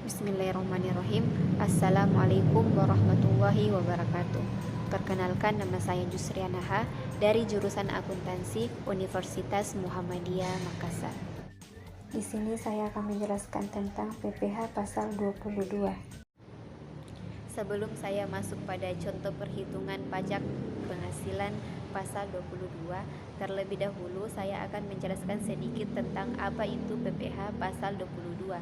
Bismillahirrahmanirrahim. Assalamualaikum warahmatullahi wabarakatuh. Perkenalkan, nama saya Jusrianaha dari jurusan Akuntansi Universitas Muhammadiyah Makassar. Di sini saya akan menjelaskan tentang PPh pasal 22. Sebelum saya masuk pada contoh perhitungan pajak penghasilan pasal 22, terlebih dahulu saya akan menjelaskan sedikit tentang apa itu PPh pasal 22.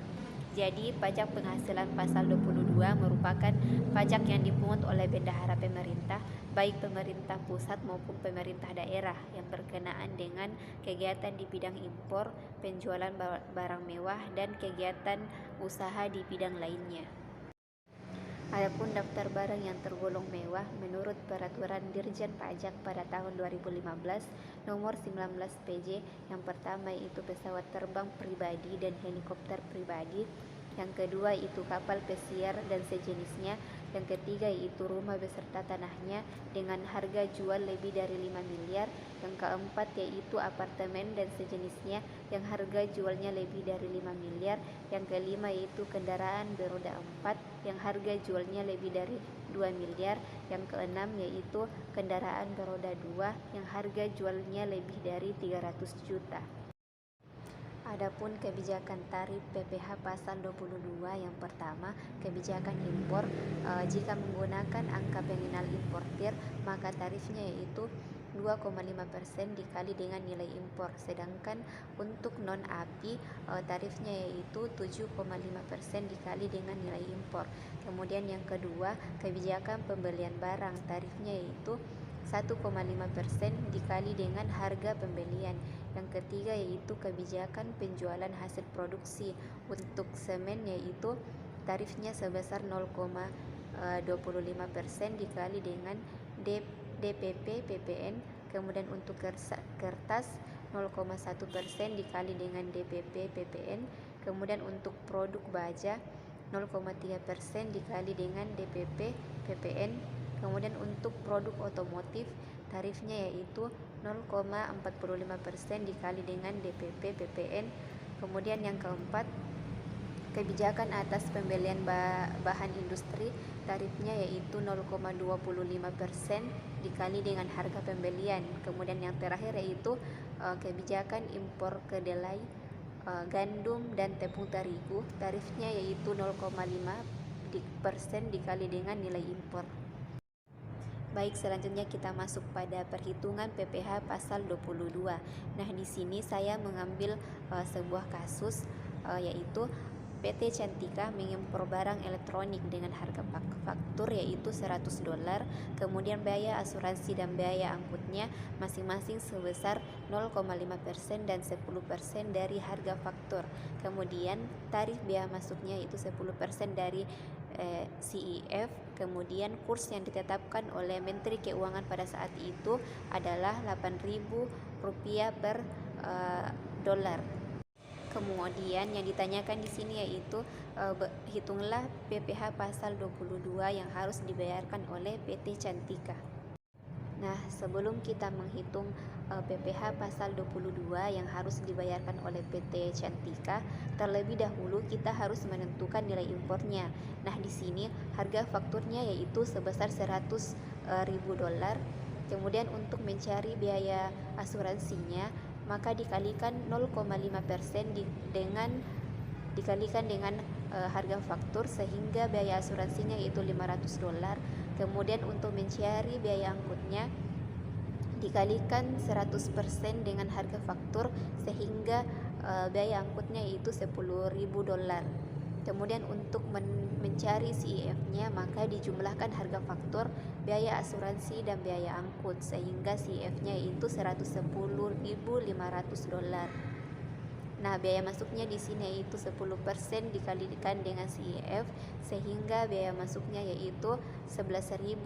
Jadi, pajak penghasilan pasal 22 merupakan pajak yang dipungut oleh bendahara pemerintah, baik pemerintah pusat maupun pemerintah daerah yang berkenaan dengan kegiatan di bidang impor, penjualan barang mewah, dan kegiatan usaha di bidang lainnya. Adapun daftar barang yang tergolong mewah menurut Peraturan Dirjen Pajak pada tahun 2015 nomor 19 PJ, yang pertama itu pesawat terbang pribadi dan helikopter pribadi, yang kedua itu kapal pesiar dan sejenisnya, yang ketiga itu rumah beserta tanahnya dengan harga jual lebih dari 5 miliar, yang keempat yaitu apartemen dan sejenisnya yang harga jualnya lebih dari 5 miliar, yang kelima yaitu kendaraan beroda 4 yang harga jualnya lebih dari 2 miliar, yang keenam yaitu kendaraan beroda 2 yang harga jualnya lebih dari 300 juta. Adapun kebijakan tarif PPh pasal 22, yang pertama, kebijakan impor. Jika menggunakan angka pengenal importir, maka tarifnya yaitu 2,5% dikali dengan nilai impor. Sedangkan untuk non-API, tarifnya yaitu 7,5% dikali dengan nilai impor. Kemudian yang kedua, kebijakan pembelian barang, tarifnya yaitu 1,5% dikali dengan harga pembelian. Yang ketiga yaitu kebijakan penjualan hasil produksi. Untuk semen yaitu tarifnya sebesar 0,25% dikali dengan DPP PPN. Kemudian untuk kertas 0,1% dikali dengan DPP PPN. Kemudian untuk produk baja 0,3% dikali dengan DPP PPN. Kemudian untuk produk otomotif tarifnya yaitu 0,45% dikali dengan DPP PPN. Kemudian yang keempat, kebijakan atas pembelian bahan industri, tarifnya yaitu 0,25% dikali dengan harga pembelian. Kemudian yang terakhir yaitu kebijakan impor kedelai, gandum dan tepung terigu, tarifnya yaitu 0,5% dikali dengan nilai impor. Baik, selanjutnya kita masuk pada perhitungan PPh pasal 22. Nah, di sini saya mengambil sebuah kasus, yaitu PT Cantika mengimpor barang elektronik dengan harga faktur yaitu $100, kemudian biaya asuransi dan biaya angkutnya masing-masing sebesar 0,5% dan 10% dari harga faktur. Kemudian tarif biaya masuknya itu 10% dari CIF. Kemudian kurs yang ditetapkan oleh Menteri Keuangan pada saat itu adalah Rp8.000 per dolar. Kemudian yang ditanyakan di sini yaitu hitunglah PPh pasal 22 yang harus dibayarkan oleh PT Cantika. Nah, sebelum kita menghitung PPh pasal 22 yang harus dibayarkan oleh PT Cantika, terlebih dahulu kita harus menentukan nilai impornya. Nah, di sini harga fakturnya yaitu sebesar $100.000. Kemudian untuk mencari biaya asuransinya, maka dikalikan 0,5% dikalikan dengan harga faktur sehingga biaya asuransinya yaitu $500. Kemudian untuk mencari biaya angkutnya dikalikan 100% dengan harga faktur sehingga biaya angkutnya yaitu $10.000. Kemudian untuk mencari CIF-nya maka dijumlahkan harga faktur, biaya asuransi dan biaya angkut sehingga CIF-nya yaitu $110.500. Nah, biaya masuknya di sini yaitu 10% dikalikan dengan CIF sehingga biaya masuknya yaitu $11.050.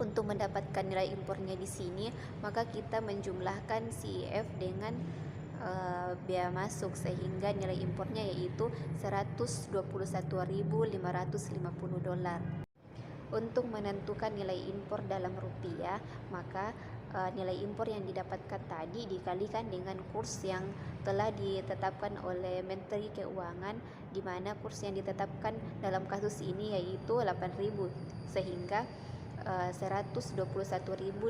Untuk mendapatkan nilai impornya di sini, maka kita menjumlahkan CIF dengan biaya masuk sehingga nilai impornya yaitu $121.550. Untuk menentukan nilai impor dalam rupiah, maka nilai impor yang didapatkan tadi dikalikan dengan kurs yang telah ditetapkan oleh Menteri Keuangan, di mana kurs yang ditetapkan dalam kasus ini yaitu 8.000, sehingga 121.550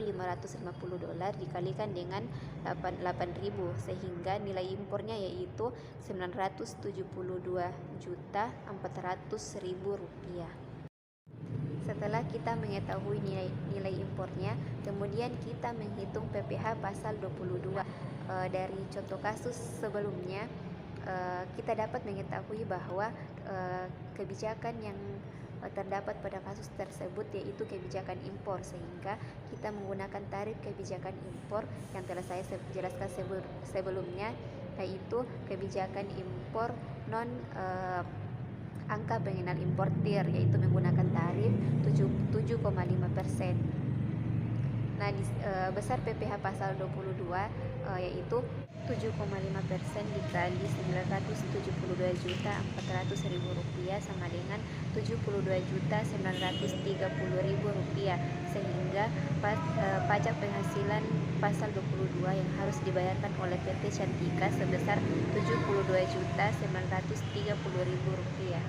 dolar dikalikan dengan 8.000, sehingga nilai impornya yaitu 972.400.000 rupiah. Setelah kita mengetahui nilai impornya, kemudian kita menghitung PPh pasal 22. Dari contoh kasus sebelumnya, kita dapat mengetahui bahwa kebijakan yang terdapat pada kasus tersebut yaitu kebijakan impor, sehingga kita menggunakan tarif kebijakan impor yang telah saya jelaskan sebelumnya, yaitu kebijakan impor non angka pengenal importir, yaitu menggunakan tarif 7,5%. Nah, besar PPh pasal 22 yaitu 7,5% dikali 972.400.000 rupiah sama dengan 72.930.000 rupiah, sehingga pajak penghasilan pasal 22 yang harus dibayarkan oleh PT Cantika sebesar 72.930.000 rupiah.